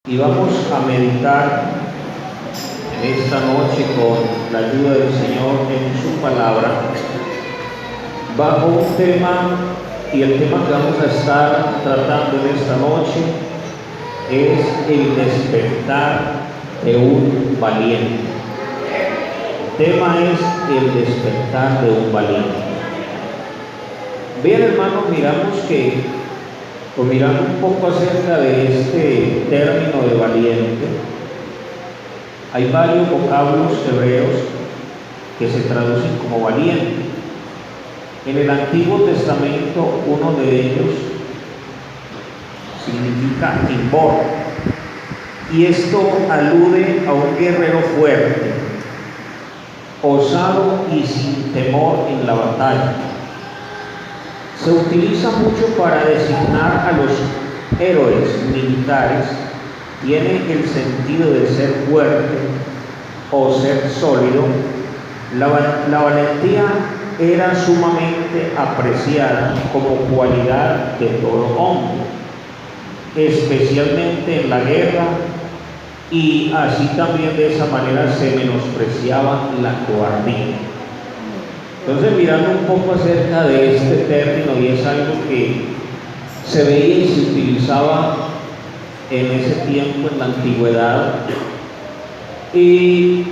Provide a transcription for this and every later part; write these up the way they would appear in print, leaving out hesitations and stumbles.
Y vamos a meditar en esta noche con la ayuda del Señor en su palabra bajo un tema, y el tema que vamos a estar tratando en esta noche es el despertar de un valiente. El tema es el despertar de un valiente. Bien, hermanos, mirando un poco acerca de este término de valiente, hay varios vocablos hebreos que se traducen como valiente. En el Antiguo Testamento, uno de ellos significa gimbor, y esto alude a un guerrero fuerte, osado y sin temor en la batalla. Se utiliza mucho para designar a los héroes militares. Tiene el sentido de ser fuerte o ser sólido. La valentía era sumamente apreciada como cualidad de todo hombre, especialmente en la guerra, y así también de esa manera se menospreciaba la cobardía. Entonces, mirando un poco acerca de este término, y es algo que se veía y se utilizaba en ese tiempo, en la antigüedad, y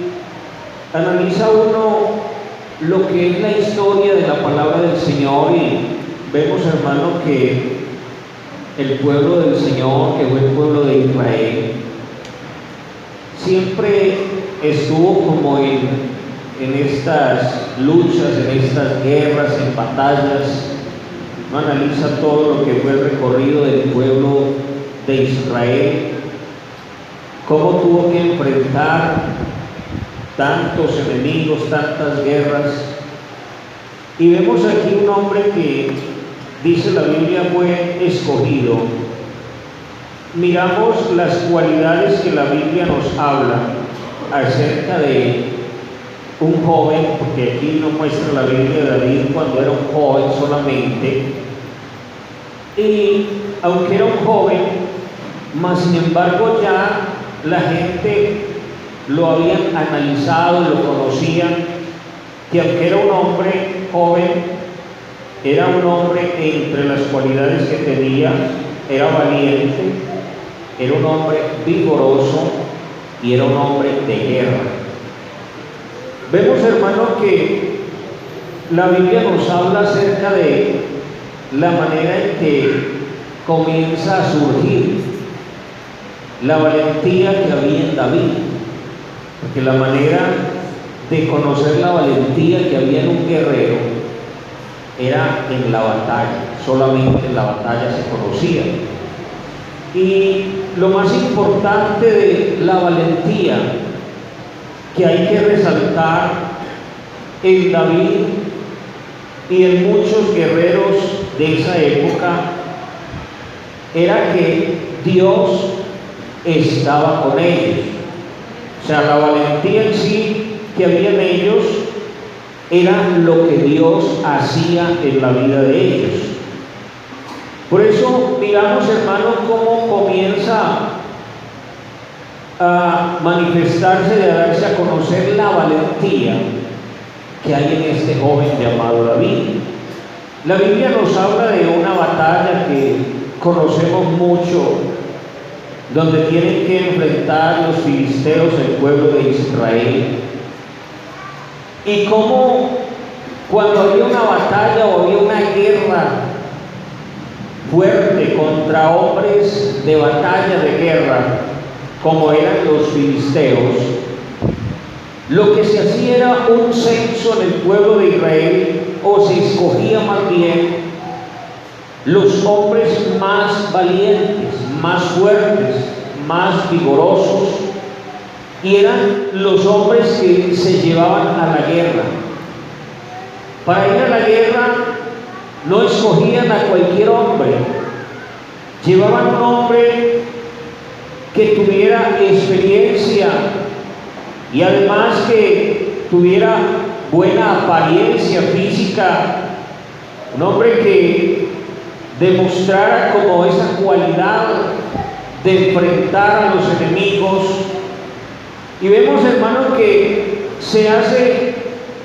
analiza uno lo que es la historia de la palabra del Señor, y vemos, hermano, que el pueblo del Señor, que fue el pueblo de Israel, siempre estuvo como en estas luchas, en estas guerras, en batallas. No analiza todo lo que fue el recorrido del pueblo de Israel, cómo tuvo que enfrentar tantos enemigos, tantas guerras. Y vemos aquí un hombre que, dice la Biblia, fue escogido. Miramos las cualidades que la Biblia nos habla acerca de un joven, porque aquí no muestra la Biblia de David cuando era un joven solamente, y aunque era un joven, mas sin embargo ya la gente lo habían analizado, lo conocían, que aunque era un hombre joven, era un hombre entre las cualidades que tenía, era valiente, era un hombre vigoroso y era un hombre de guerra. Vemos, hermano, que la Biblia nos habla acerca de la manera en que comienza a surgir la valentía que había en David, porque la manera de conocer la valentía que había en un guerrero era en la batalla, solamente en la batalla se conocía. Y lo más importante de la valentía que hay que resaltar en David y en muchos guerreros de esa época era que Dios estaba con ellos. O sea, la valentía en sí que había en ellos era lo que Dios hacía en la vida de ellos. Por eso miramos, hermano, cómo comienza a manifestarse, de darse a conocer la valentía que hay en este joven llamado David. La Biblia nos habla de una batalla que conocemos mucho, donde tienen que enfrentar los filisteos el pueblo de Israel, y cómo cuando había una batalla o había una guerra fuerte contra hombres de batalla, de guerra, como eran los filisteos, lo que se hacía era un censo en el pueblo de Israel, o se escogía más bien los hombres más valientes, más fuertes, más vigorosos, y eran los hombres que se llevaban a la guerra. Para ir a la guerra no escogían a cualquier hombre, llevaban un hombre que tuviera experiencia y además que tuviera buena apariencia física, un hombre que demostrara como esa cualidad de enfrentar a los Y vemos, hermano, que se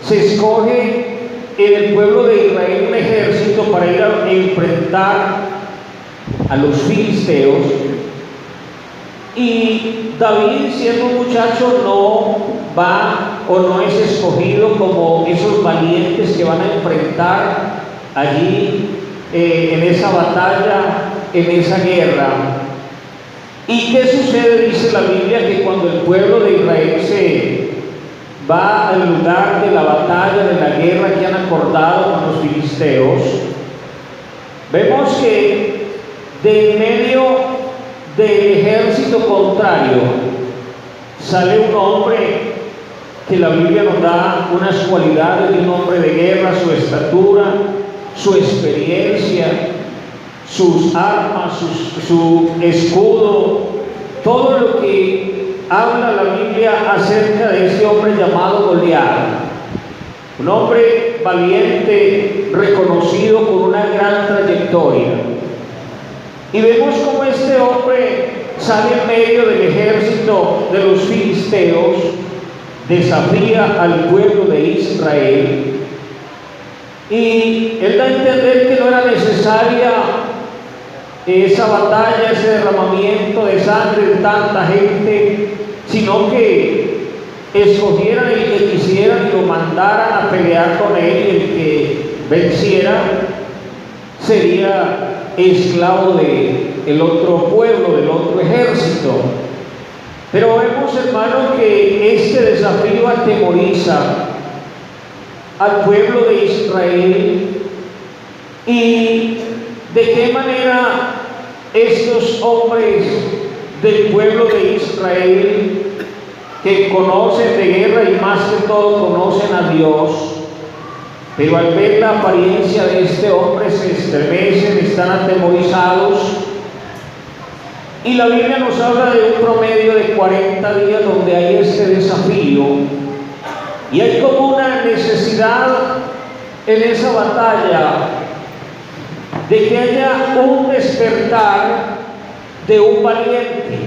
escoge en el pueblo de Israel un ejército para ir a enfrentar a los filisteos. Y David, siendo un muchacho, no va o no es escogido como esos valientes que van a enfrentar allí en esa batalla, en esa guerra. ¿Y qué sucede? Dice la Biblia que cuando el pueblo de Israel se va al lugar de la batalla, de la guerra que han acordado con los filisteos, vemos que de en medio del ejército contrario sale un hombre que la Biblia nos da unas cualidades de un hombre de guerra: su estatura, su experiencia, sus armas, su escudo, todo lo que habla la Biblia acerca de este hombre llamado Goliat, un hombre valiente, reconocido con una gran trayectoria. Y vemos cómo este hombre sale en medio del ejército de los filisteos, desafía al pueblo de Israel, y él da a entender que no era necesaria esa batalla, ese derramamiento de sangre de tanta gente, sino que escogieran el que quisieran y lo mandaran a pelear con él, y el que venciera sería esclavo del otro pueblo, del otro ejército. Pero vemos, hermano, que este desafío atemoriza al pueblo de Israel. ¿Y de qué manera estos hombres del pueblo de Israel, que conocen de guerra y más que todo conocen a Dios, pero al ver la apariencia de este hombre se estremecen, están atemorizados? Y la Biblia nos habla de un promedio de 40 días donde hay este desafío, y hay como una necesidad en esa batalla de que haya un despertar de un valiente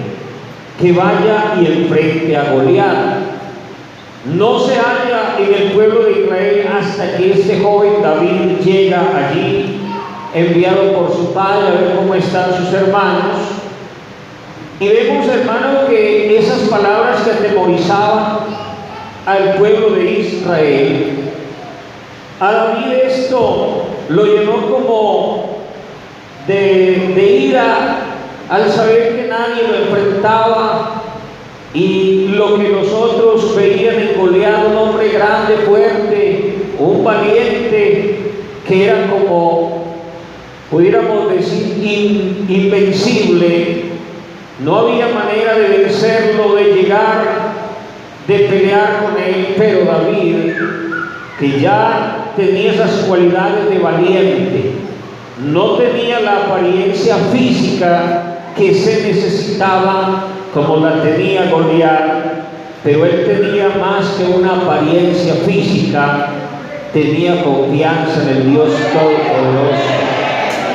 que vaya y enfrente a Goliat. No se halla en el pueblo de Israel hasta que este joven David llega allí, enviado por su padre a ver cómo están sus hermanos. Y vemos, hermano, que esas palabras que atemorizaban al pueblo de Israel, a David esto lo llenó como de ira al saber que nadie lo enfrentaba, y lo que los otros veían en Goliat, un hombre grande, fuerte, un valiente, que era como, pudiéramos decir, invencible. No había manera de vencerlo, de llegar, de pelear con él. Pero David, que ya tenía esas cualidades de valiente, no tenía la apariencia física que se necesitaba como la tenía Goliat, pero él tenía más que una apariencia física, tenía confianza en el Dios Todopoderoso.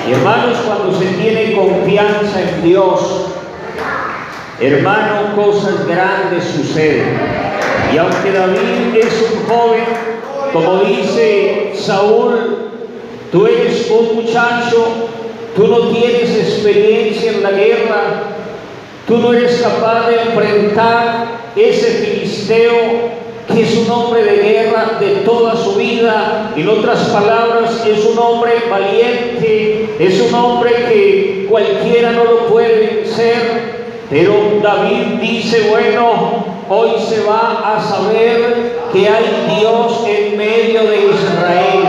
Y hermanos, cuando se tiene confianza en Dios, hermano, cosas grandes suceden. Y aunque David es un joven, como dice Saúl, tú eres un muchacho, tú no tienes experiencia en la guerra, tú no eres capaz de enfrentar ese filisteo que es un hombre de guerra de toda su vida. En otras palabras, es un hombre valiente, es un hombre que cualquiera no lo puede vencer. Pero David dice, bueno, hoy se va a saber que hay Dios en medio de Israel.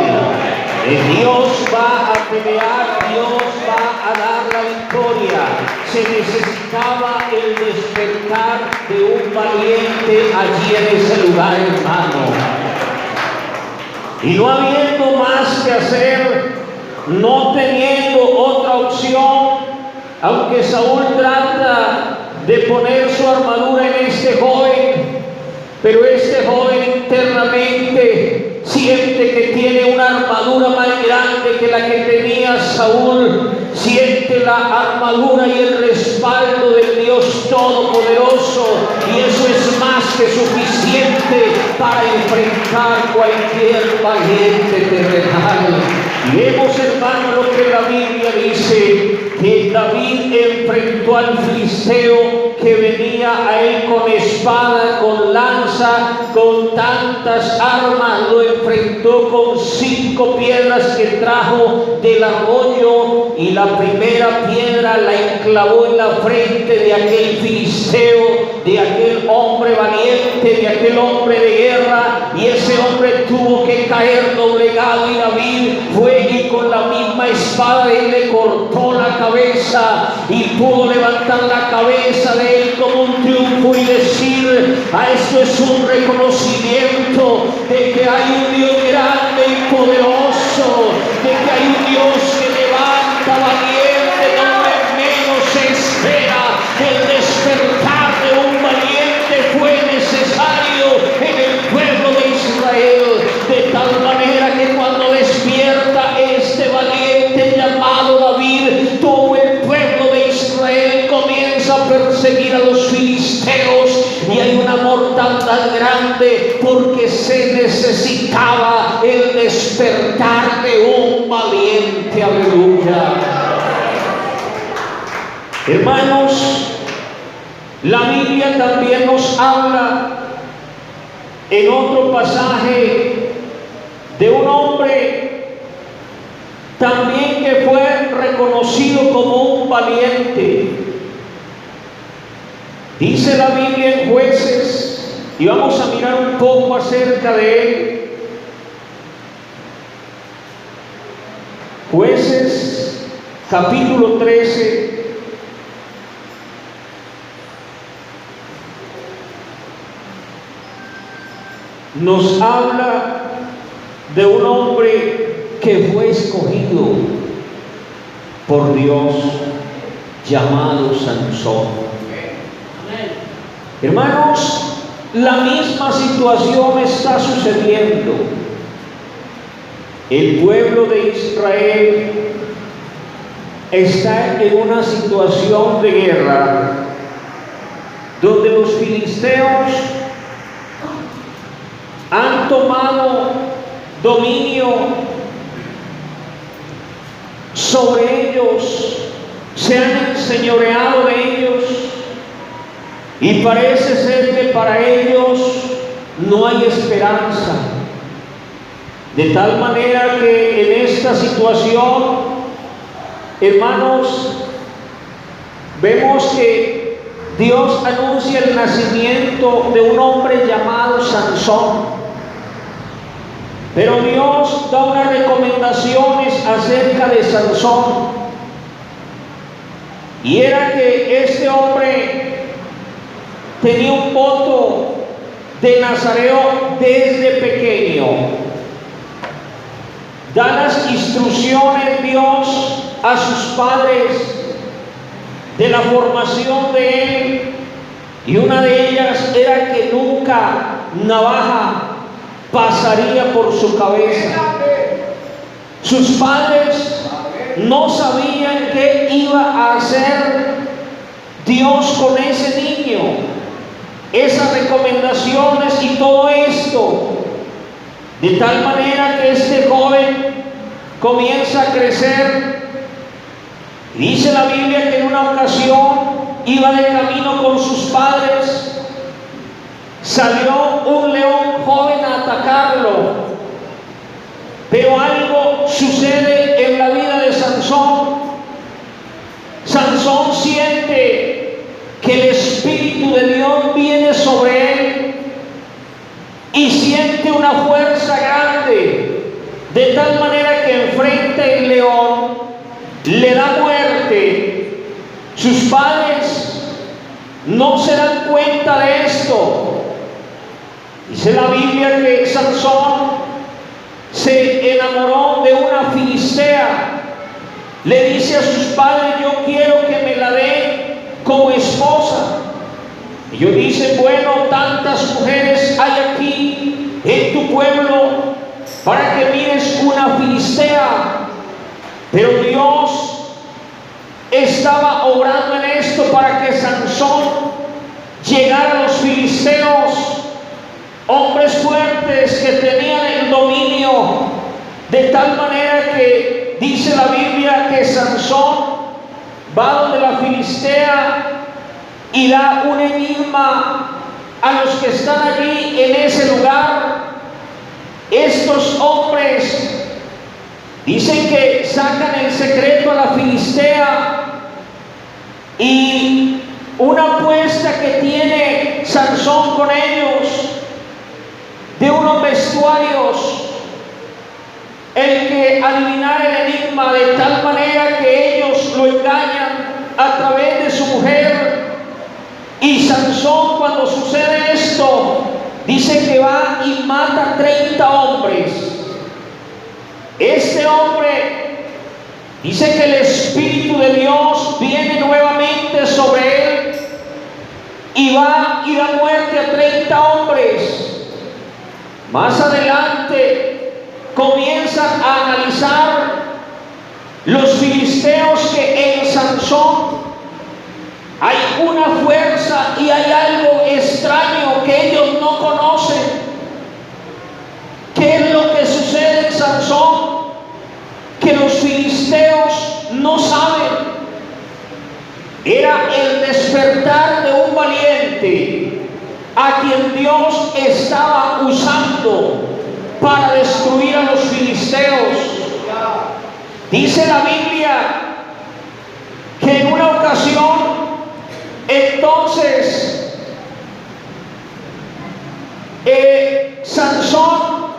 Dios va a pelear, Dios va a dar la victoria. Se necesitaba el despertar de un valiente allí en ese lugar, hermano. Y no habiendo más que hacer, no teniendo otra opción, aunque Saúl trata de poner su armadura en este joven, pero este joven internamente siente que tiene una armadura más grande que la que tenía Saúl, siente la armadura y el respaldo del Dios Todopoderoso, y eso es más más que suficiente para enfrentar cualquier valiente terrenal. Y vemos, hermano, lo que la Biblia dice, que David enfrentó al filisteo que venía a él con espada, con lanza, con tantas armas. Lo enfrentó con 5 piedras que trajo del arroyo, y la primera piedra la enclavó en la frente de aquel filisteo, de aquel hombre valiente, de aquel hombre de guerra, y ese hombre tuvo que caer doblegado, y David fue y con la misma espada él le cortó la cabeza, y pudo levantar la cabeza de él como un triunfo y decir: esto es un reconocimiento de que hay un Dios grande y poderoso, de que hay un Dios que levanta valiente donde menos se espera. El despertar de un valiente fue necesario en el pueblo de Israel, de tal manera que cuando despierta este valiente llamado David, todo el pueblo de Israel comienza a perseguir a los filisteos, y hay una mortandad grande porque se necesitaba el despertar de un valiente. Aleluya. Hermanos, la Biblia también nos habla en otro pasaje de un hombre también que fue reconocido como un valiente. Dice la Biblia en Jueces, y vamos a mirar un poco acerca de él. Jueces, capítulo 13. Nos habla de un hombre que fue escogido por Dios, llamado Sansón. Hermanos, la misma situación está sucediendo. El pueblo de Israel está en una situación de guerra, donde los filisteos han tomado dominio sobre ellos, se han enseñoreado de ellos, y parece ser que para ellos no hay esperanza. De tal manera que en esta situación, hermanos, vemos que Dios anuncia el nacimiento de un hombre llamado Sansón. Pero Dios da unas recomendaciones acerca de Sansón, y era que este hombre tenía un voto de nazareo desde pequeño. Da las instrucciones Dios a sus padres de la formación de él, y una de ellas era que nunca navaja pasaría por su cabeza. Sus padres no sabían qué iba a hacer Dios con ese niño, esas recomendaciones y todo esto, de tal manera que este joven comienza a crecer. Dice la Biblia que en una ocasión iba de camino con sus padres, salió un león joven a atacarlo, pero algo sucede en la vida de Sansón. Sansón siente que el Espíritu de Dios viene sobre él, y siente una fuerza grande, de tal manera que enfrenta el león, le da muerte. Sus padres no se dan cuenta de esto. Dice la Biblia que Sansón se enamoró de una filistea. Le dice a sus padres: yo quiero que me la den como esposa. Ellos dicen: bueno, tantas mujeres hay aquí en tu pueblo para que mires una filistea. Pero Dios estaba obrando en esto para que Sansón llegara a los filisteos hombres fuertes que tenían el dominio, de tal manera que dice la Biblia que Sansón va donde la Filistea y da un enigma a los que están allí en ese lugar. Estos hombres dicen que sacan el secreto a la Filistea, y una apuesta que tiene Sansón con ellos de unos vestuarios, el que adivinar el enigma, de tal manera que ellos lo engañan a través de su mujer. Y Sansón, cuando sucede esto, dice que va y mata 30 hombres. Este hombre dice que el Espíritu de Dios viene nuevamente sobre él y va y da muerte a 30 hombres. Más adelante comienzan a analizar los filisteos que en Sansón hay una fuerza y hay algo extraño que ellos no conocen. ¿Qué es lo que sucede en Sansón? Que los filisteos no saben. Era el despertar de un valiente a quien Dios estaba usando para destruir a los filisteos. Dice la Biblia que en una ocasión, entonces, Sansón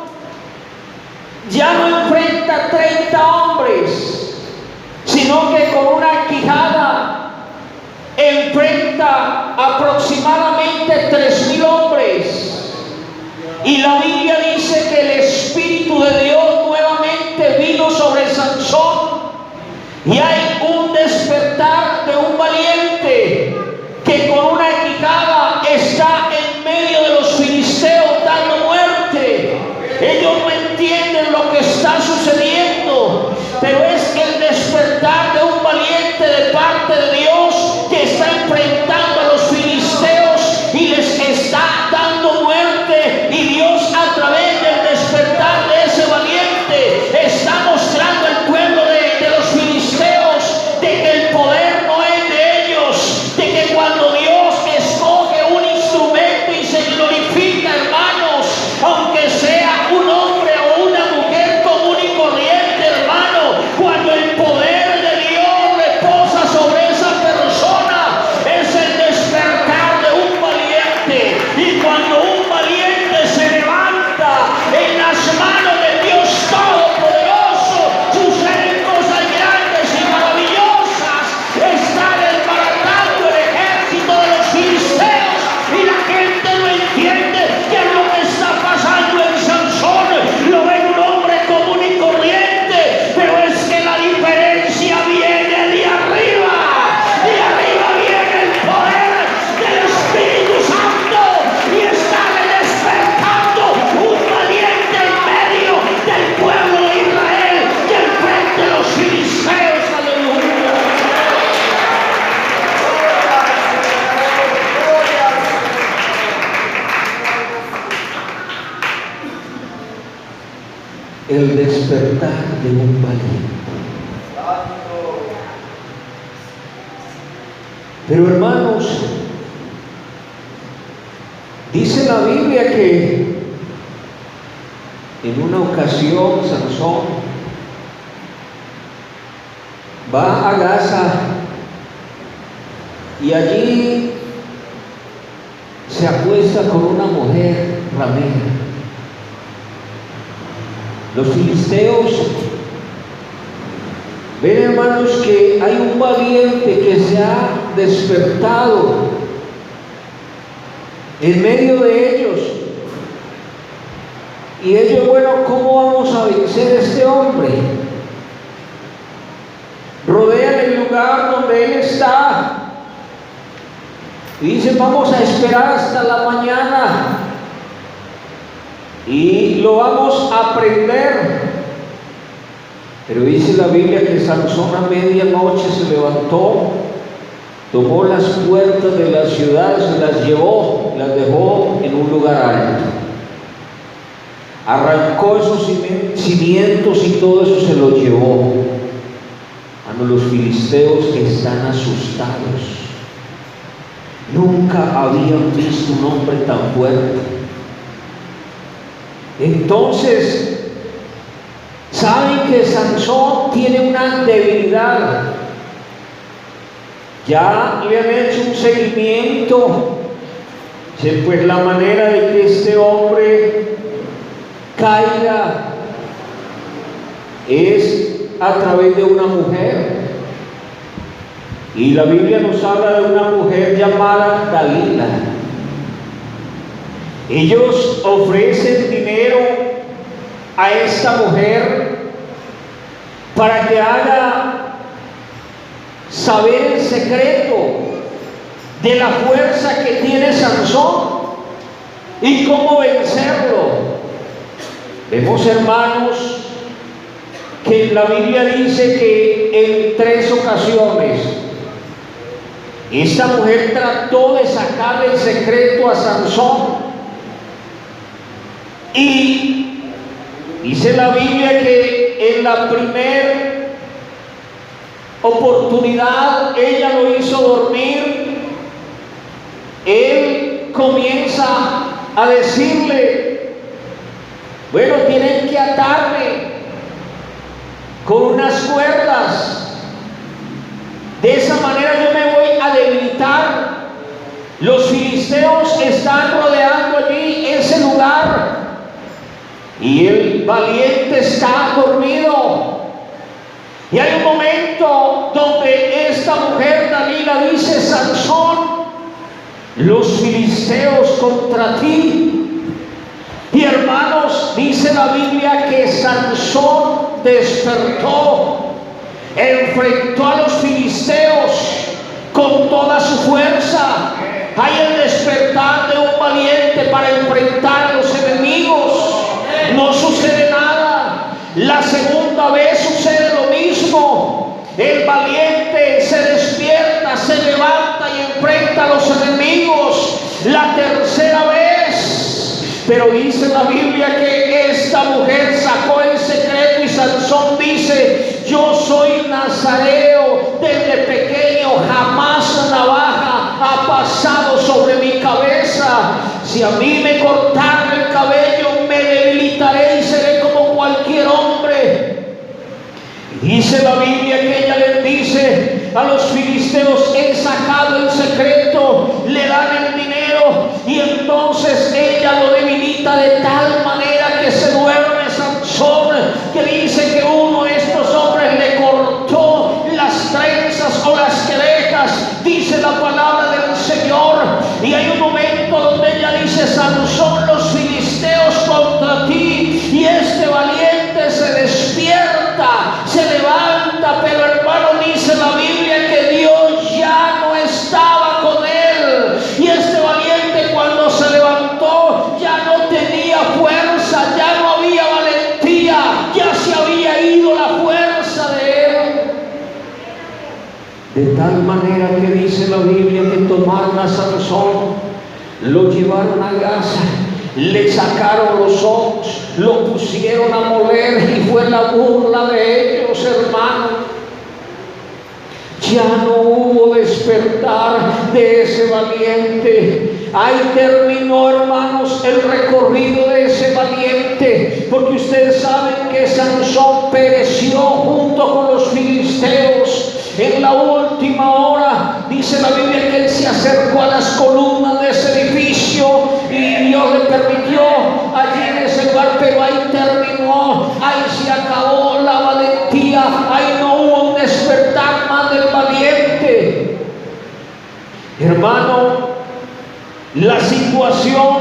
ya no enfrenta 30 hombres, sino que con una quijada enfrenta aproximadamente 3,000 hombres. Y la Biblia dice que el Espíritu de Dios nuevamente vino sobre Sansón, y hay un despertar de un valiente que con una quijada está en medio de los filisteos dando muerte. Ellos no entienden lo que está sucediendo, pero es el despertar de un valiente de parte de Dios que está enfrentando a los filisteos y les está dando muerte. Y Dios, a través del despertar de ese valiente, está mostrando al pueblo de los filisteos de que el poder no es de ellos, de que cuando Dios escoge un instrumento y se glorifica, hermanos, aunque sea un hombre o una mujer común y corriente, hermano, cuando el poder de Dios reposa sobre esa persona, es el despertar de un valiente. Y cuando un valiente se levanta en las manos de Dios Todopoderoso, suceden cosas grandes y maravillosas. Están desbaratando el ejército de los filisteos, y la gente no entiende qué es lo que está pasando en Sansón. Lo ven un hombre común y corriente, pero es que la diferencia viene de arriba. De arriba viene el poder del Espíritu Santo y está despertando un valiente en medio del pueblo de Israel que enfrente a los filisteos. Aleluya. El despertar de un valiente. Pero hermanos, dice la Biblia que en una ocasión Sansón va a Gaza y allí se acuesta con una mujer ramera. Los filisteos ven, hermanos, que hay un valiente que se ha despertado en medio de ellos. Y ellos, bueno, ¿cómo vamos a vencer a este hombre? Rodean el lugar donde él está y dicen: vamos a esperar hasta la mañana y lo vamos a prender. Pero dice la Biblia que Sansón a medianoche se levantó, tomó las puertas de la ciudad, se las llevó, las dejó en un lugar alto. arrancó esos cimientos y todo eso se lo llevó. Los filisteos están asustados. Nunca habían visto un hombre tan fuerte. Entonces, saben que Sansón tiene una debilidad. Ya le han hecho un seguimiento. Pues la manera de que este hombre caiga es a través de una mujer. Y la Biblia nos habla de una mujer llamada Dalila. Ellos ofrecen dinero a esta mujer para que haga saber el secreto de la fuerza que tiene Sansón y cómo vencerlo. Vemos, hermanos, que la Biblia dice que en 3 ocasiones esta mujer trató de sacarle el secreto a Sansón, y dice la Biblia que en la primera oportunidad ella lo hizo dormir. Él comienza a decirle: bueno, tienen que atarme con unas cuerdas, de esa manera yo me voy a debilitar. Los filisteos están rodeando allí ese lugar y el valiente está dormido. Y hay un momento donde esta mujer Dalila dice: Sansón, los filisteos contra ti. Y hermanos, dice la Biblia que Sansón despertó, enfrentó a los filisteos con toda su fuerza. Hay el despertar de un valiente para enfrentar a los enemigos. No sucede nada. La segunda vez sucede lo mismo. El valiente se despierta, se levanta y enfrenta a los enemigos. La tercera vez, pero dice la Biblia que esta mujer sacó el secreto y Sansón dice: yo soy nazareo desde pequeño, jamás navaja ha pasado sobre mi cabeza. Si a mí me cortaran el cabello, me debilitaré y seré como cualquier hombre. Dice la Biblia que ella les dice a los filisteos: he sacado el secreto, le dan el dinero, y entonces ella lo debilita de tal manera que se duerme Sansón, que dice que uno de estos hombres le cortó las trenzas o las querejas, dice la palabra del Señor. Y hay un momento donde ella dice: Sansón, los filisteos contra ti. Y este valiente se despierta, se levanta, pero hermano, dice la Biblia que Dios ya no estaba con él. Y este valiente, cuando se levantó, ya no tenía fuerza, ya no había valentía, ya se había ido la fuerza de él. De tal manera que dice la Biblia que tomaron a Sansón, lo llevaron a Gaza, le sacaron los ojos, lo pusieron a moler, y fue la burla de ellos, hermano. Ya no hubo despertar de ese valiente. Ahí terminó, hermanos, el recorrido de ese valiente, porque ustedes saben que Sansón pereció junto con los filisteos. En la última hora, dice la Biblia que él se acercó a las columnas de ese edificio y Dios le permitió allí en ese lugar, pero ahí terminó, ahí se acabó la valentía, ahí no hubo un despertar más del valiente. Hermano, la situación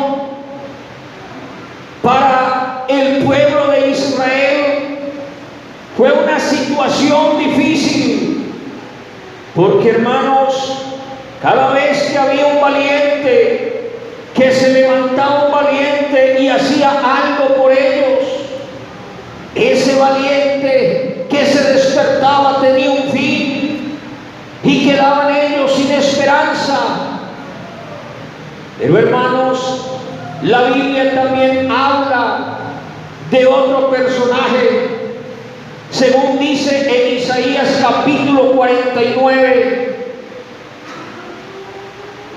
para el pueblo de Israel fue una situación difícil. Porque, hermanos, cada vez que había un valiente, que se levantaba un valiente y hacía algo por ellos, ese valiente que se despertaba tenía un fin y quedaban ellos sin esperanza. Pero, hermanos, la Biblia también habla de otro personaje. Según dice en Isaías capítulo 49,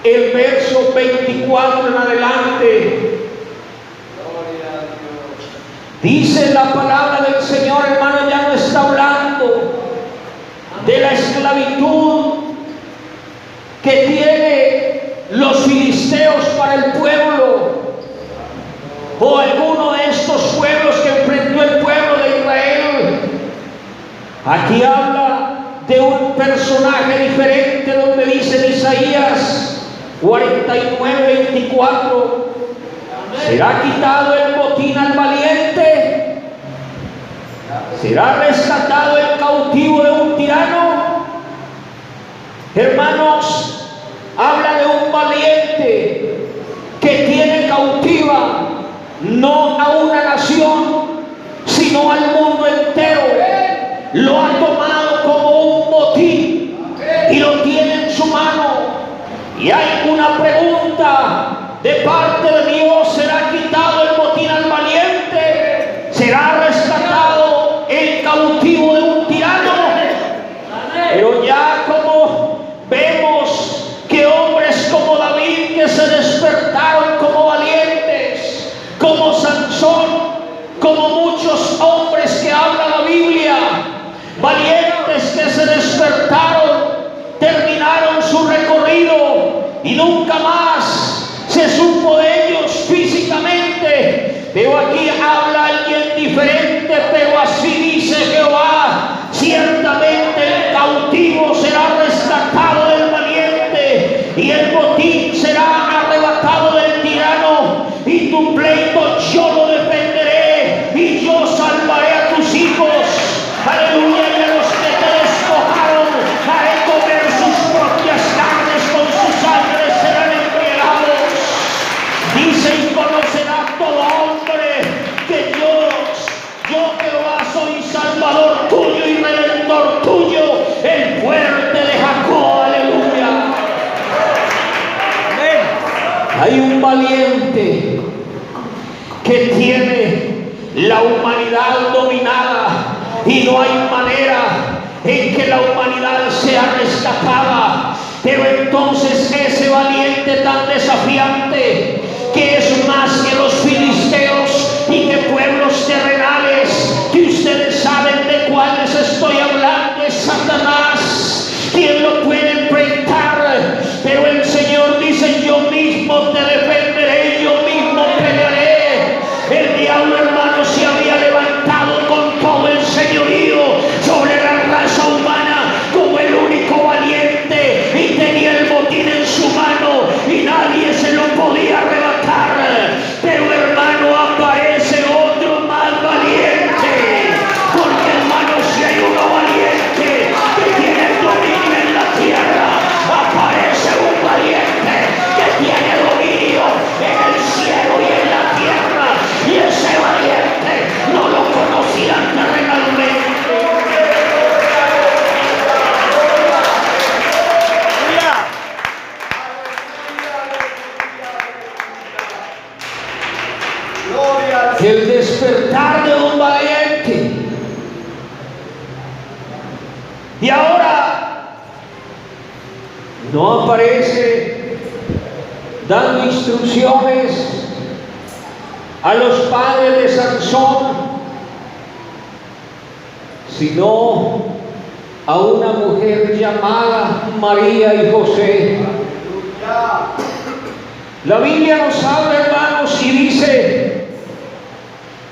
el verso 24 en adelante, dice la palabra del Señor, hermano, ya no está hablando de la esclavitud que tiene los filisteos para el pueblo, o alguno de estos pueblos que enfrentó el pueblo de Israel. Aquí habla de un personaje diferente, donde dice en Isaías 49, 24, ¿será quitado el botín al valiente? ¿Será rescatado el cautivo de un tirano? Hermanos, habla de un valiente que tiene cautiva no a una nación, sino al mundo entero. Lo ha tomado como un botín y lo tiene en su mano. Y hay una pregunta de parte de Dios: ¿será quitado el botín al valiente? ¿Será rescatado el cautivo de un tirano? Pero ya como vemos que hombres como David, que se despertaron como valientes, como Sansón, como muchos hombres que habla la Biblia, valientes que se despertaron, terminaron su recorrido y nunca más se supo de ellos físicamente. Pero aquí habla alguien diferente, pero así dice Jehová: ciertamente el cautivo será rescatado del valiente, y el botín será arrebatado del tirano, y tu pleito yo lo defenderé, y yo salvaré a tus hijos. Aleluya. Y a los que te despojaron haré comer sus propias carnes, con su sangre serán embriagados. Dice: y conocerá todo hombre que yo Jehová soy salvador tuyo y redentor tuyo, el fuerte de Jacob. Aleluya. Hay un valiente que tiene la humanidad dominada, y no hay manera en que la humanidad sea rescatada. Pero entonces ese valiente tan desafiante, que es más que los filisteos y que pueblos terrenales, que ustedes saben de cuáles estoy hablando, es Satanás. ¿Quién lo puede enfrentar? Pero el Señor dice: yo mismo te defenderé, yo mismo pelearé. El diablo, hermano, se había levantado con todo el señorío sobre la raza humana como el único valiente, y tenía el botín en su mano y nadie se lo podía arrebatar. Pero, hermano, aparece otro más valiente, porque, hermano, si hay uno valiente que tiene el dominio en la tierra, aparece un valiente que tiene dominio en el cielo y en la tierra, y ese valiente no lo conocían terrenalmente. El despertar de un valiente. Y ahora no aparece dando instrucciones a los padres de Sansón, sino a una mujer llamada María y José. La Biblia nos habla, hermanos, y dice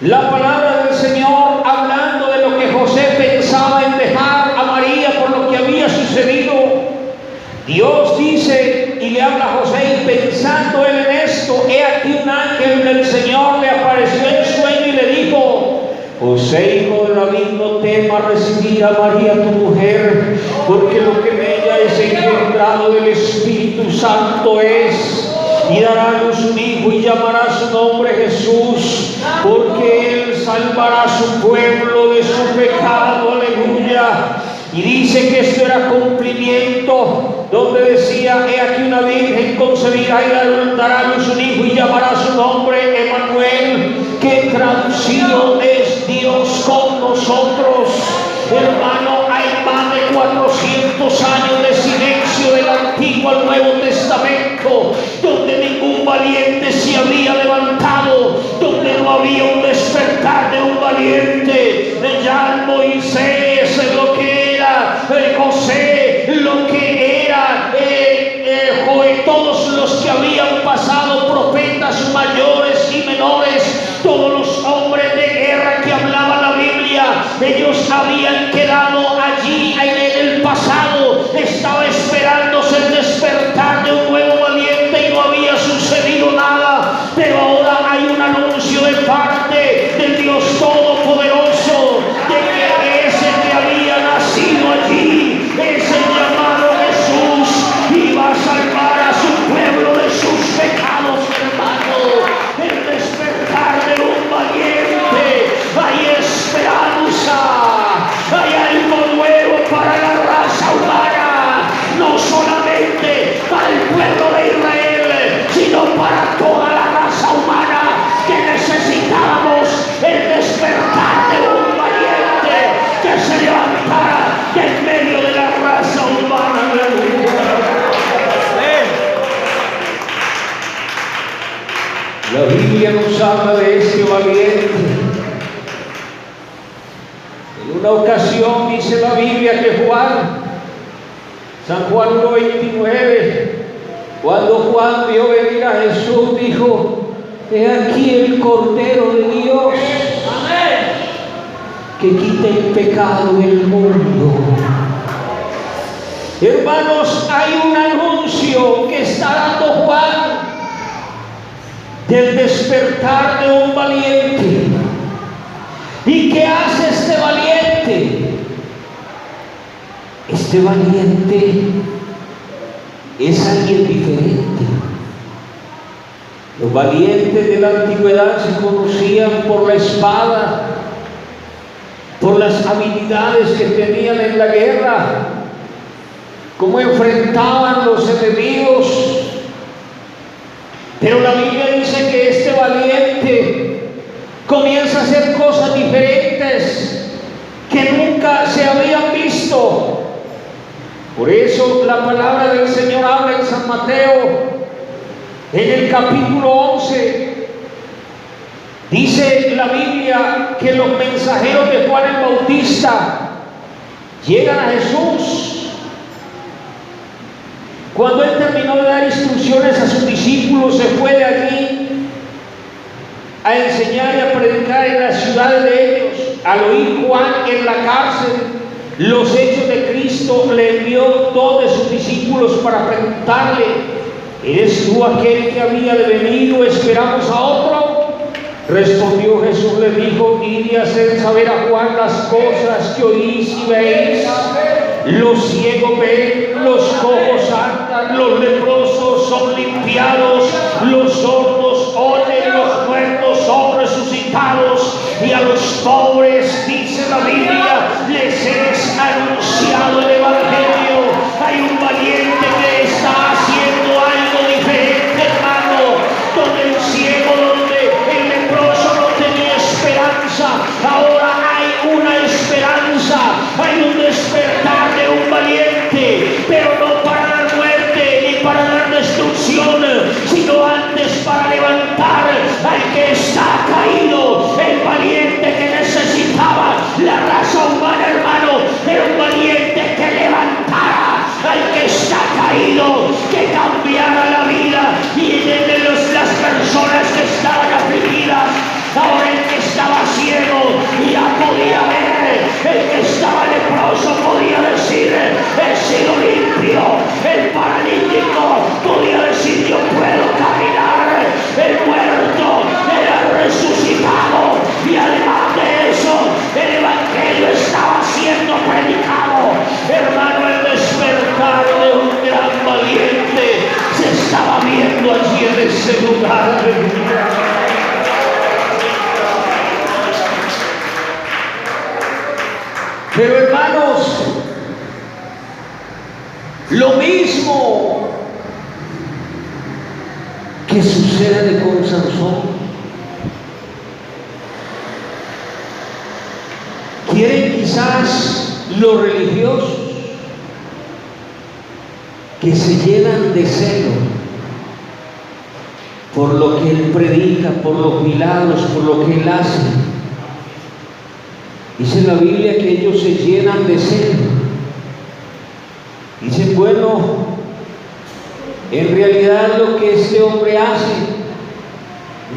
la palabra del Señor, hablando de lo que José pensaba en dejar a María por lo que había sucedido. Dios dice y le habla a José, y pensando él en esto, he aquí un ángel del Señor le apareció en sueño y le dijo: José, hijo de David, no temas recibir a María tu mujer, porque lo que en ella es engendrado del Espíritu Santo es. Y dará a luz un hijo y llamará su nombre Jesús, porque él salvará a su pueblo de su pecado. Aleluya. Y dice que esto era cumplimiento, donde decía: he aquí una virgen concebirá y dará a luz un hijo y llamará su nombre Emmanuel, que traducido un valiente se había levantado, donde no había un despertar de un valiente. Ya Moisés, lo que era José, lo que era todos los que habían pasado, profetas mayores y menores, todos los hombres de guerra que hablaba la Biblia, ellos habían quedado allí en el pasado. Estaba esperándose el despertar de un nuevo valiente y no había sucedido nada. Pero ahora hay un anuncio de parte del Dios Todopoderoso de que ese que había nacido allí, ese llamado Jesús, iba a salvar a su pueblo de sus pecados, hermano. El despertar de un valiente, hay esperanza, hay algo nuevo para la raza humana, no solamente para el pueblo de Israel, sino para toda la raza humana, que necesitábamos el despertar de un valiente que se levantara en medio de la raza humana. La Biblia nos habla de este valiente. En una ocasión dice la Biblia que San Juan 1:29, cuando Juan vio venir a Jesús, dijo: he aquí el Cordero de Dios que quita el pecado del mundo. Hermanos, hay un anuncio que está dando Juan del despertar de un valiente. ¿Y qué hace este valiente? Este valiente es alguien diferente. Los valientes de la antigüedad se conocían por la espada, por las habilidades que tenían en la guerra, cómo enfrentaban los enemigos. Pero la Biblia dice que este valiente comienza a hacer cosas diferentes que nunca se habían visto. Por eso la palabra del Señor habla en San Mateo, en el capítulo 11. Dice la Biblia que los mensajeros de Juan el Bautista llegan a Jesús. Cuando él terminó de dar instrucciones a sus discípulos, se fue de allí a enseñar y a predicar en las ciudades de ellos. Al oír Juan en la cárcel los hechos de Cristo, le envió 2 de sus discípulos para preguntarle: ¿eres tú aquel que había de venir o esperamos a otro? Respondió Jesús, le dijo: id y haced saber a Juan las cosas que oís y veis. Los ciegos ven, los cojos andan, los leprosos son limpiados, los sordos oyen, los muertos son resucitados, y a los pobres, dice la Biblia, les es anunciado el Evangelio. Hay un valiente que está haciendo algo diferente, hermano, donde el ciego, donde el leproso no tenía esperanza, ahora hay una esperanza, hay un despertar de un valiente, pero no para dar muerte ni para dar destrucción, sino antes para levantar al que está caído. El valiente que necesitaba la raza humana, hermano, era un valiente que levantara al que está caído, que cambiara la vida y de las personas que estaban afligidas. Ahora el que estaba ciego ya podía ver, el que estaba leproso podía decir: he sido limpio. El paralítico podía decir: yo puedo caminar. El muerto era resucitado, y además de eso el Evangelio estaba siendo predicado. Hermano, el despertar de un gran valiente se estaba viendo allí en ese lugar. Pero hermanos, lo mismo que sucede con Sansón. Quieren quizás los religiosos que se llenan de celo por lo que Él predica, por los milagros, por lo que Él hace. Dice la Biblia que ellos se llenan de celo. Dicen, bueno, en realidad lo que este hombre hace,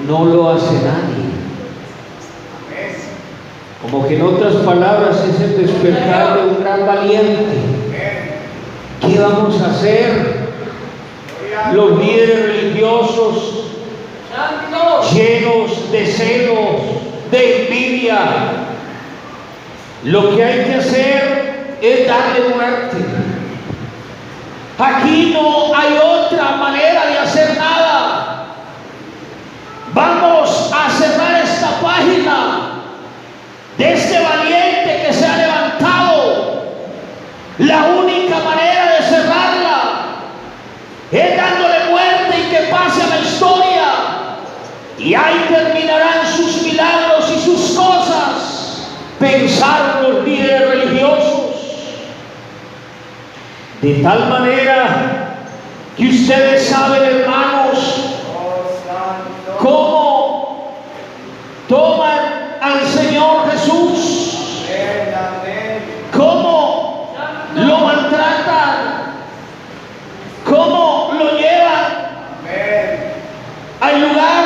no lo hace nadie. Como que en otras palabras es el despertar de un gran valiente. ¿Qué vamos a hacer? Los líderes religiosos llenos de celos, de envidia. Lo que hay que hacer es darle muerte. Aquí no hay otra manera de hacer nada. Vamos a cerrar esta página de este valiente que se ha levantado. La única manera de cerrarla es dándole muerte y que pase a la historia, y ahí terminarán sus milagros y sus cosas, pensaron los líderes religiosos. De tal manera que ustedes saben, hermanos, cómo toman al Señor Jesús, cómo lo maltratan, cómo lo llevan al lugar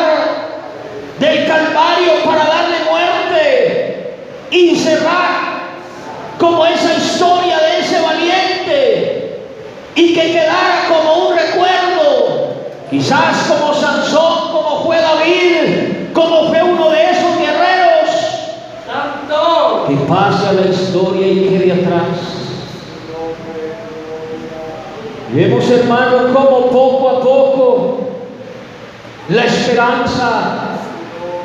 del Calvario para darle muerte y cerrar como esa historia de ese valiente, y que quedara como un recuerdo, quizás como Sansón, como fue David, como fue uno de esos guerreros, que pase a la historia y quede atrás. Vemos, hermanos, como poco a poco la esperanza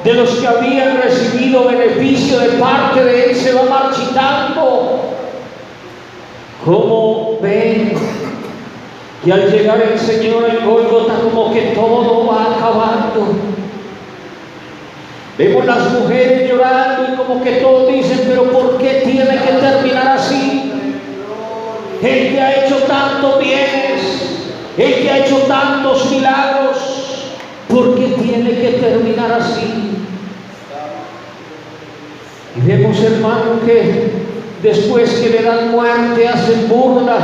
de los que habían recibido beneficio de parte de Él se va marchitando. Como ven que al llegar el Señor al Gólgota, como que todo va acabando. Vemos las mujeres llorando y como que todos dicen, pero ¿por qué tiene que terminar así? El que ha hecho tantos bienes, el que ha hecho tantos milagros, ¿por qué tiene que terminar así? Y vemos, hermano, que después que le dan muerte hacen burla,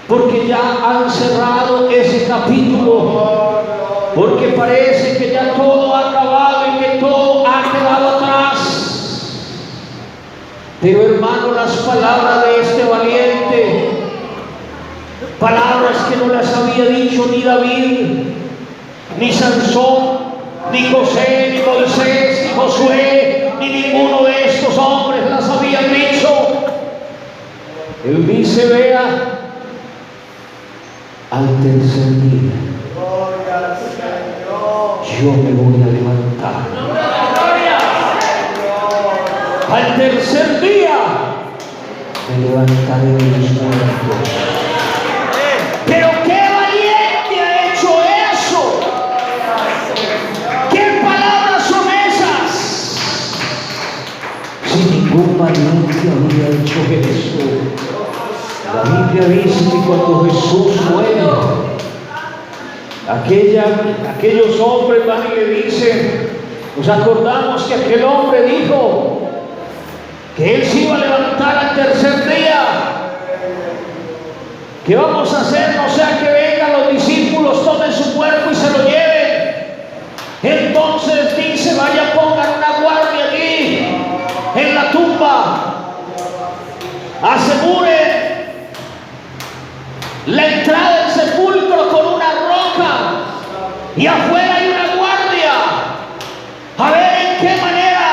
porque ya han cerrado ese capítulo, porque parece que ya todo ha acabado y que todo ha quedado atrás. Pero, hermano, las palabras de este valiente, palabras que no las había dicho ni David, ni Sansón, ni José, ni Moisés, ni Josué, ni ninguno de estos hombres las habían dicho. Él dice, vea, al tercer día yo me voy a levantar. Al tercer día me levantaré de los muertos. Pero qué valiente ha hecho eso. ¿Qué palabras son esas? Si ningún valiente había hecho eso. La Biblia dice que cuando Jesús muere, aquellos hombres van y le dicen, nos acordamos que aquel hombre dijo que él se iba a levantar al tercer día. ¿Qué vamos a hacer? No sea que vengan los discípulos, tomen su cuerpo y se lo lleven. Entonces dice, vaya, pongan una guardia allí en la tumba, aseguren la entrada del sepulcro con una roca y afuera hay una guardia, a ver en qué manera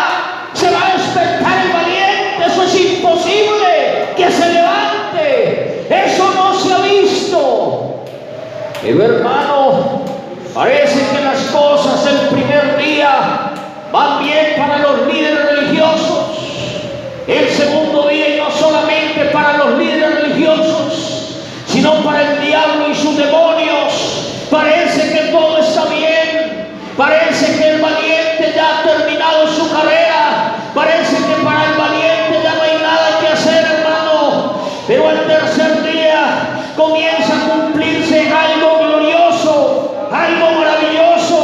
se va a despertar el valiente. Eso es imposible que se levante, eso no se ha visto. Pero, hermano, parece que las cosas el primer día van bien para los líderes religiosos, el segundo día, y no solamente para los líderes religiosos, sino para el diablo y sus demonios. Parece que todo está bien, parece que el valiente ya ha terminado su carrera, parece que para el valiente ya no hay nada que hacer, hermano. Pero al tercer día comienza a cumplirse algo glorioso, algo maravilloso.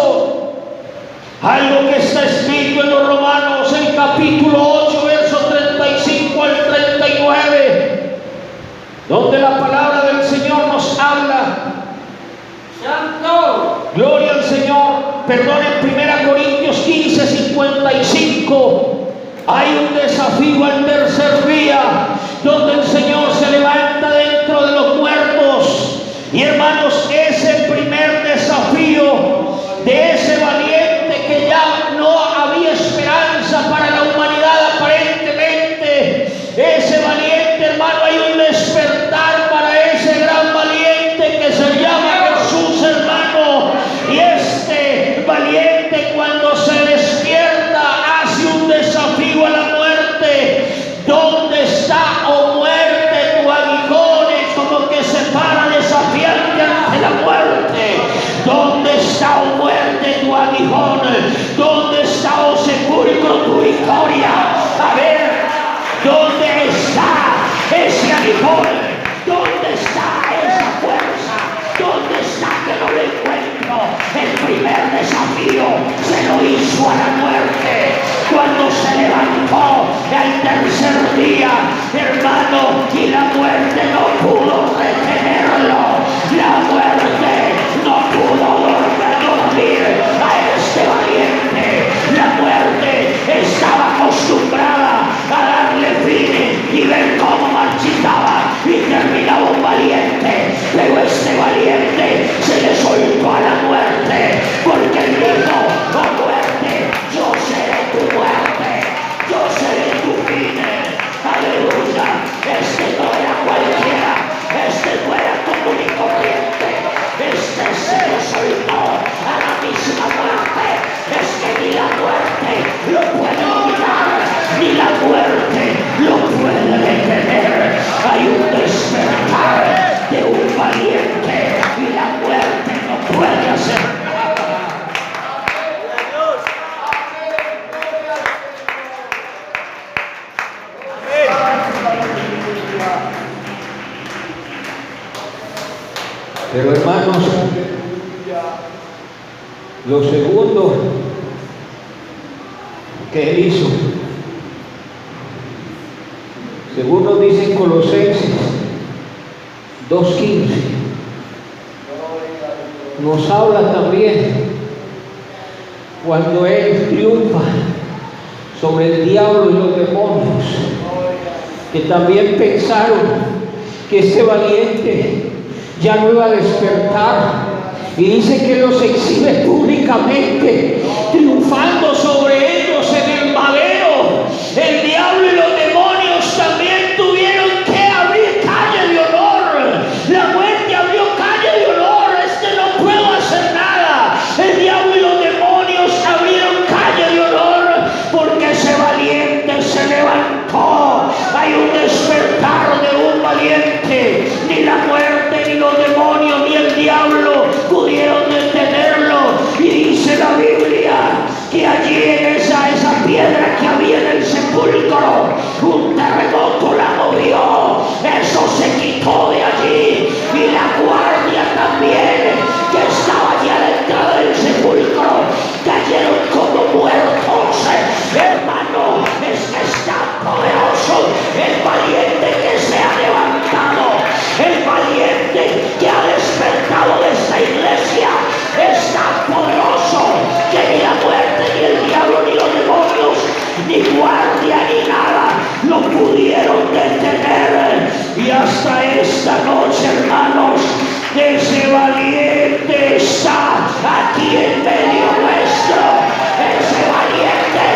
en 1 Corintios 15:55, hay un desafío al tercer día, donde el Señor se levanta dentro de los muertos. Y hermanos, ese primer desafío de ese valiente que ya no había esperanza para la humanidad aparentemente, ese valiente, hermano, hay un despertar para ese gran valiente que se llama Jesús, hermano. Y este valiente, cuando se despierta, hace un desafío a la muerte. ¿Dónde está, oh muerte, tu aguijón? Es como que se para desafiante ante la muerte. ¿Dónde está, oh muerte, tu aguijón? ¿Dónde está, oh sepulcro, tu victoria? A ver, ¿dónde está ese aguijón? ¿Dónde está esa fuerza? ¿Dónde está que no lo encuentro? El primer desafío se lo hizo a la muerte. Cuando se levantó al tercer día, hermano, y la muerte no pudo retenerlo. La muerte no pudo dormir a este valiente. La muerte estaba acostumbrada a darle fin y ver cómo marchitaba y terminaba un valiente. Pero este valiente se le soltó a la muerte, porque él dijo: oh muerte, yo seré tu muerte, yo seré tu fin. Aleluya. Este no era cualquiera, este no era común y corriente, este se lo soltó a la misma muerte. Es que ni la muerte lo puede olvidar, ni la muerte lo puede detener. Hay un despertar de un valiente y la muerte no puede hacer nada. Pero hermanos, lo segundo que él hizo, según nos dice en Colosenses 2:15, nos habla también cuando él triunfa sobre el diablo y los demonios, que también pensaron que ese valiente ya no iba a despertar, y dice que los exhibe públicamente, triunfando sobre ellos en el madero. El diablo y los demonios también tuvieron que abrir calle de honor. La muerte abrió calle de honor. No puedo hacer nada. El diablo y los demonios abrieron calle de honor, porque ese valiente se levantó. Hay un despertar de un valiente. Ni la muerte, ni los demonios, ni el diablo pudieron detenerlo. Y dice la Biblia que allí en esa piedra que había en el sepulcro, un terremoto la movió. Eso se quitó de allí. Y la guardia también, que estaba allí a la entrada del sepulcro, cayeron como muertos. Hermano, es que es tan poderoso el valiente que se ha levantado, el valiente que ha despertado de esta iglesia. Es tan poderoso que ni la muerte, ni el diablo, ni los demonios, ni guardia, ni nada lo pudieron detener. Y hasta esta noche, hermanos, ese valiente está aquí en medio nuestro. Ese valiente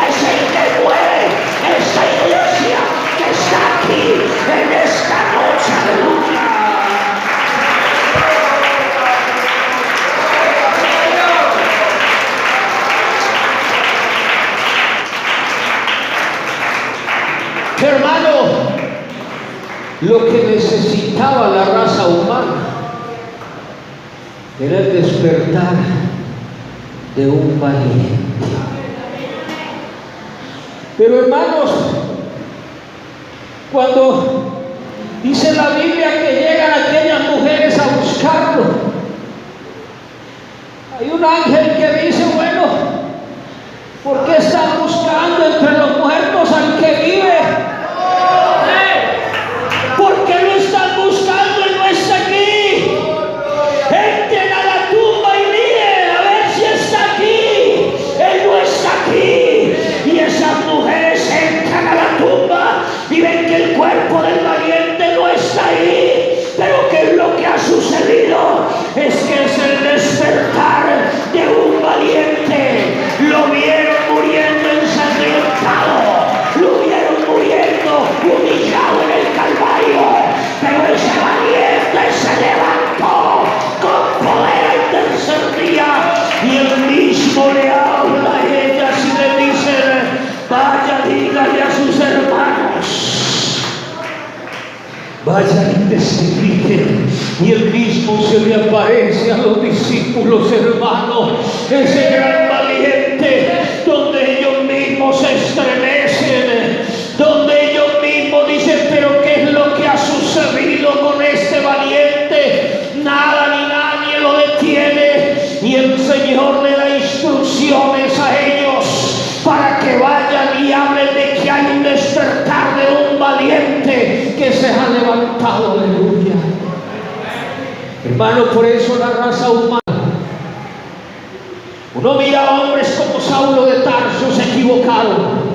es el que mueve esta iglesia que está aquí en esta noche. Aleluya. Hermano, lo que necesitaba la raza humana era el despertar de un valiente. Pero hermanos, cuando dice la Biblia que llegan aquellas mujeres a buscarlo, hay un ángel que dice: bueno, ¿por qué están buscando entre los muertos al que vive? ¿Por qué lo están buscando? Él no está aquí. Entren a la tumba y miren a ver si está vayan y testifiquen. Y él mismo se le aparece a los discípulos, hermanos, ese gran valiente, donde ellos mismos se estremecen, donde ellos mismos dicen: pero ¿qué es lo que ha sucedido con este valiente? Nada ni nadie lo detiene. Y el Señor le da instrucciones a ellos para que vayan y hablen de que hay un despertar de un valiente que se ha levantado. Aleluya. Hermano, por eso la raza humana, uno mira a hombres como Saulo de Tarso, se equivocaron.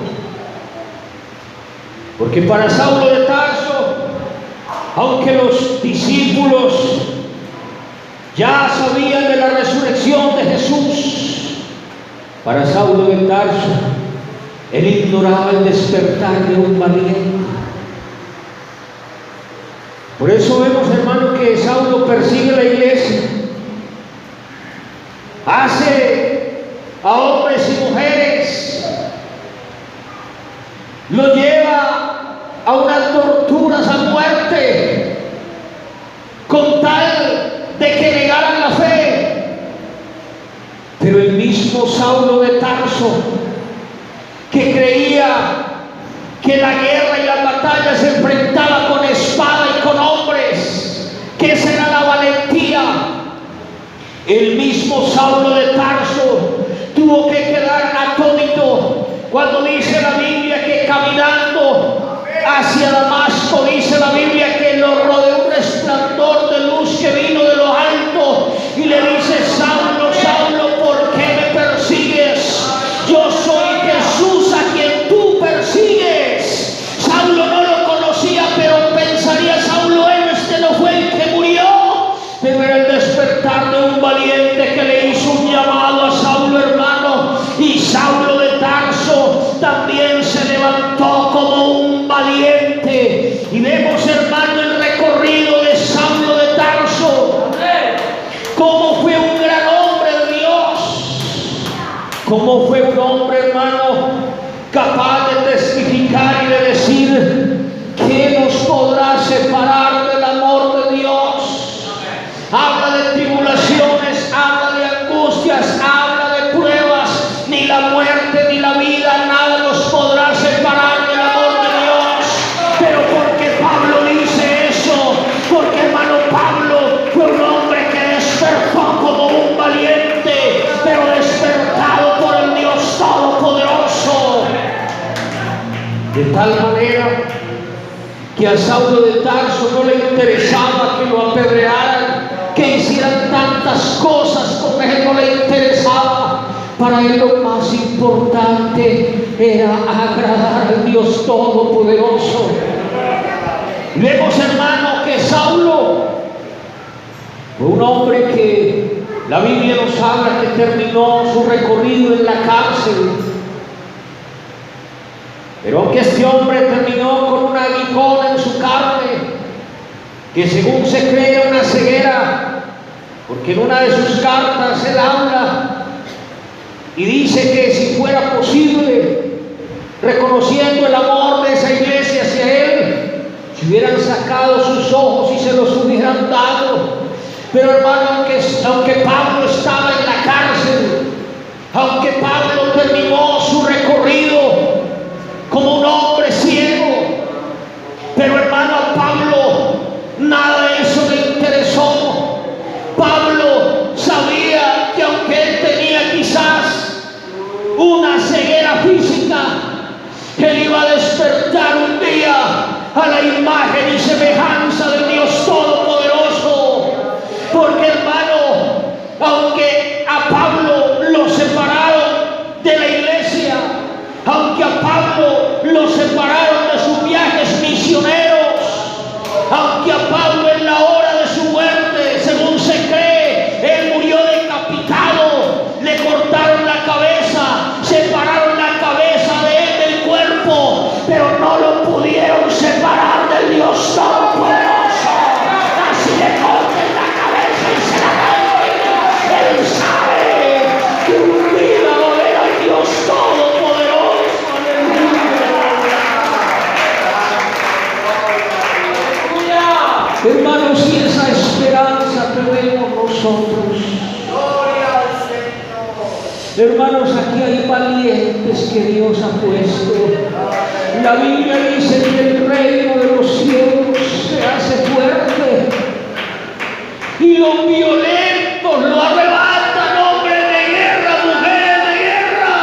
Porque para Saulo de Tarso, aunque los discípulos ya sabían de la resurrección de Jesús, para Saulo de Tarso, él ignoraba el despertar de un valiente. Por eso vemos, hermano, que Saulo persigue la iglesia, hace a hombres y mujeres, lo lleva a unas torturas a muerte, con tal de que negaran la fe. Pero el mismo Saulo de Tarso, que creía que la guerra y las batallas se enfrentaba con espada y con hombres, que esa era la valentía, el mismo Saulo de Tarso tuvo que quedar atónito cuando dice la Biblia que caminando hacia Damasco, dice la Biblia que lo rodeó un resplandor de luz que vino de lo alto, y le dice: Saulo, Saulo, ¿por qué me persigues? Yo soy Jesús a quien tú persigues. Saulo no lo conocía, pero pensaría: Saulo, este no fue el que murió. Pero era el despertar de un valiente que le hizo un llamado a Saulo, hermano. Y Saulo de Tarso también se levantó como un valiente. Y vemos, hermano, el recorrido de Saulo de Tarso, cómo fue un gran hombre de Dios, cómo fue un hombre, hermano, capaz de testificar y de decir: ¿qué nos podrá separar del amor de Dios? Habla de tribulaciones, habla de angustias, habla de pruebas. Ni la muerte ni la vida, nada nos podrá separar del amor de Dios. Pero porque Pablo dice eso, porque, hermano, Pablo fue un hombre que despertó como un valiente, pero despertado por el Dios Todopoderoso. De tal manera que a Saulo de Tarso no le interesaba que lo apedrearan, que hicieran tantas cosas con él, no le interesaba. Para él lo más importante era agradar al Dios Todopoderoso. Vemos, hermano, que Saulo fue un hombre que la Biblia nos habla que terminó su recorrido en la cárcel. Pero aunque este hombre terminó con un aguijón en su carne, que según se cree era una ceguera, porque en una de sus cartas él habla y dice que si fuera posible, reconociendo el amor de esa iglesia hacia él, si hubieran sacado sus ojos y se los hubieran dado. Pero, hermano, aunque Pablo estaba en la cárcel, aunque Pablo terminó su recorrido como un hombre ciego, pero, hermano, a Pablo nada de eso le interesó. Pablo sabía que aunque él tenía quizás una ceguera física, él iba a despertar un día a la imagen y semejanza del Dios Todopoderoso. Porque, hermano, aunque a Pablo lo separaron de la iglesia, aunque a Pablo lo separaron de sus viajes misioneros, aunque a Pablo en la hora de su muerte, según se cree, él murió decapitado, le cortaron la cabeza, separaron la cabeza de él del cuerpo, pero no lo pudieron separar del Dios Todopoderoso. Así le corten la cabeza y se la dan. Él sabe que un día va a ver al Dios Todopoderoso. Aleluya. Hermanos, aquí hay valientes que Dios ha puesto. La Biblia dice que el reino de los cielos se hace fuerte y los violentos lo arrebatan. Hombres de guerra, mujeres de guerra.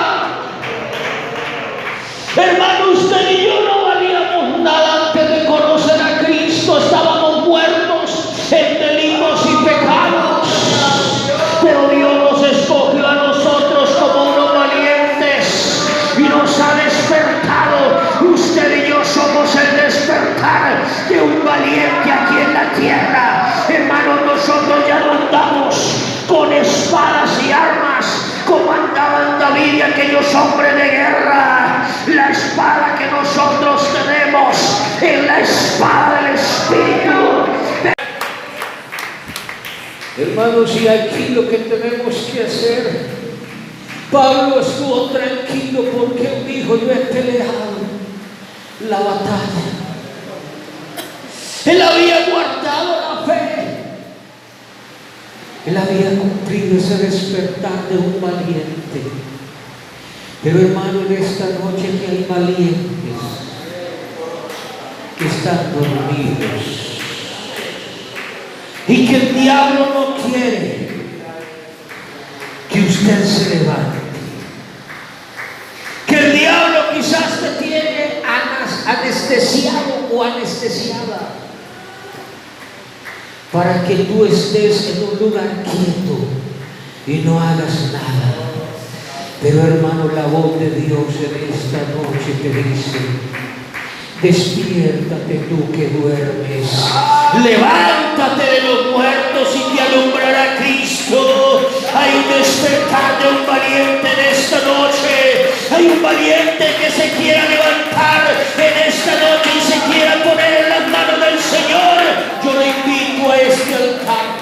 Hermano, usted y yo no valíamos nada antes de conocer a Cristo. Estábamos muertos en delitos y pecados, pero Dios nos escogió a nosotros como unos valientes y nos ha despertado. Usted y yo somos el despertar de un valiente aquí en la tierra. Hermanos, nosotros ya no andamos con espadas y armas como andaban David y aquellos hombres de guerra. La espada que nosotros tenemos es la espada del Espíritu. Hermanos, y aquí lo que tenemos que hacer, Pablo estuvo tranquilo porque él dijo: yo he peleado la batalla. Él había guardado la fe. Él había cumplido ese despertar de un valiente. Pero hermano, en esta noche que hay valientes que están dormidos y que el diablo no quiere que usted se levante, que el diablo quizás te tiene anestesiado o anestesiada para que tú estés en un lugar quieto y no hagas nada. Pero hermano, la voz de Dios en esta noche te dice: despiértate tú que duermes, levántate de los muertos y te alumbrará Cristo. Hay un despertar de un valiente en esta noche. Hay un valiente que se quiera levantar en esta noche y se quiera poner en las manos del Señor. Yo le invito a este altar.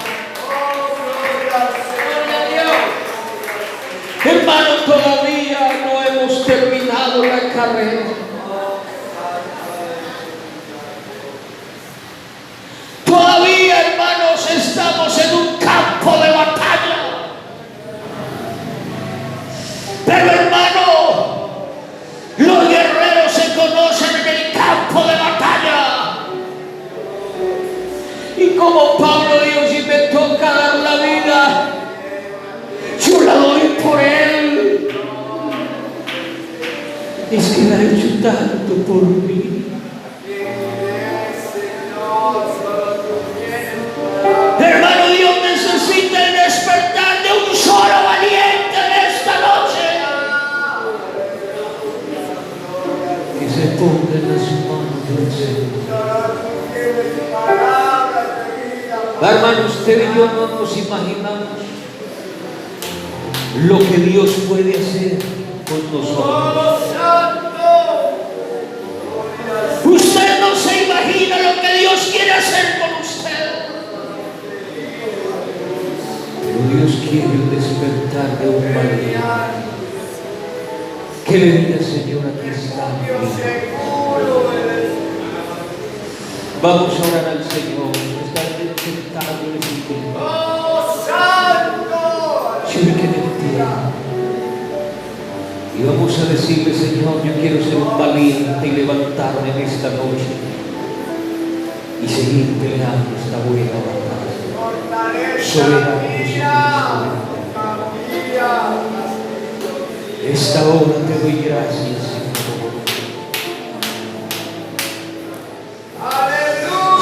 Hermano, todavía no hemos terminado la carrera. Todavía, hermanos, estamos en un campo de batalla. Pero hermano, los guerreros se conocen en el campo de batalla. Y como Pablo dijo: si me toca dar la vida, yo la doy por él. Es que la ha hecho tanto por mí. Hermano, Dios necesita el despertar de un solo valiente en esta noche, que se ponga en las manos del Señor. Hermano, usted y yo no nos imaginamos lo que Dios puede hacer con nosotros. Usted no se imagina lo que Dios quiere hacer con usted. Pero Dios quiere el despertar de un valiente que le diga: Señor, aquí está. Vamos a orar al Señor. Está sentado en el cielo. Y vamos a decirle: Señor, yo quiero ser un valiente y levantarme en esta noche y seguir peleando esta buena batalla. Soberano Jesucristo, esta hora te doy gracias, Señor.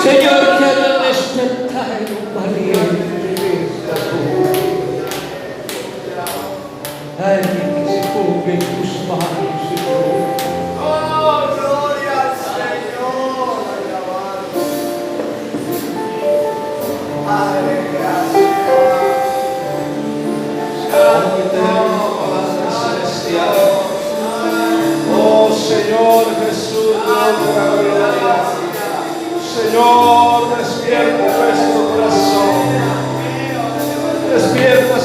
Señor, que haga despertar un valiente de esta hora. Alguien que se ponga en tus manos, Señor. Oh, gloria al Señor. Padre, gracias. Oh, Señor Jesús, Señor, despierta nuestro corazón. Despierta,